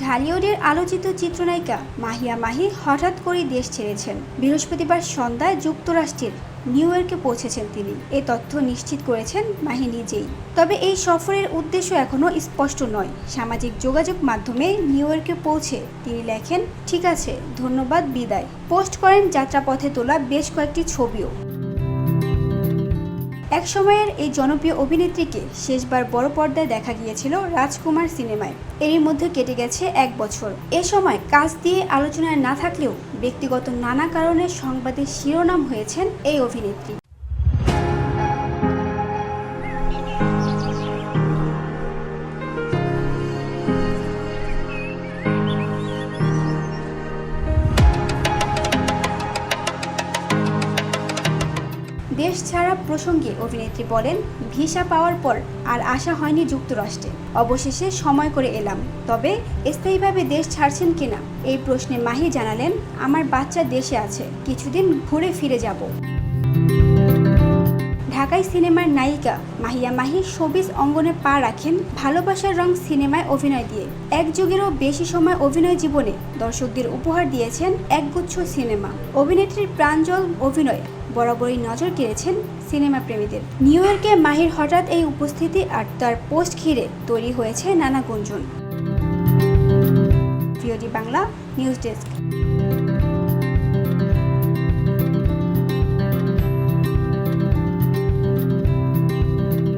ঢালিউডের আলোচিত চিত্রনায়িকা মাহিয়া মাহি হঠাৎ করেই দেশ ছেড়েছেন। বৃহস্পতিবার সন্ধ্যায় যুক্তরাষ্ট্রের নিউ ইয়র্কে পৌঁছেছেন তিনি। এ তথ্য নিশ্চিত করেছেন মাহি নিজেই। তবে এই সফরের উদ্দেশ্য এখনও স্পষ্ট নয়। সামাজিক যোগাযোগ মাধ্যমে নিউ ইয়র্কে পৌঁছে তিনি লেখেন, ঠিক আছে, ধন্যবাদ, বিদায়। পোস্ট করেন যাত্রাপথে তোলা বেশ কয়েকটি ছবিও। এক সময়ের এই জনপ্রিয় অভিনেত্রীকে শেষবার বড় পর্দায় দেখা গিয়েছিল রাজকুমার সিনেমায়। এরই মধ্যে কেটে গেছে 1 বছর। এ সময় কাজ দিয়ে আলোচনায় না থাকলেও ব্যক্তিগত নানা কারণে সংবাদের শিরোনাম হয়েছেন এই অভিনেত্রী। দেশ ছাড়া প্রসঙ্গে অভিনেত্রী বলেন, ভিসা পাওয়ার পর আর আসা হয়নি যুক্তরাষ্ট্রে। অবশেষে সময় করে এলাম। তবে স্থায়ীভাবে দেশ ছাড়ছেন কিনা এই প্রশ্নে মাহি জানালেন, আমার বাচ্চা দেশে আছে, কিছুদিন ঘুরে ফিরে যাব। ঢাকাই সিনেমার নায়িকা মাহিয়া মাহি শোবিজ অঙ্গনে পা রাখেন ভালোবাসার রং সিনেমায় অভিনয় দিয়ে। এক যুগেরও বেশি সময় অভিনয় জীবনে দর্শকদের উপহার দিয়েছেন একগুচ্ছ সিনেমা। অভিনেত্রীর প্রাঞ্জল অভিনয় বরাবরই নজর কেড়েছেন সিনেমা প্রেমীদের। নিউ ইয়র্কে মাহির হঠাৎ এই উপস্থিতি আর তার পোস্ট ঘিরে তৈরি হয়েছে নানা গুঞ্জন। VOD Bangla news desk.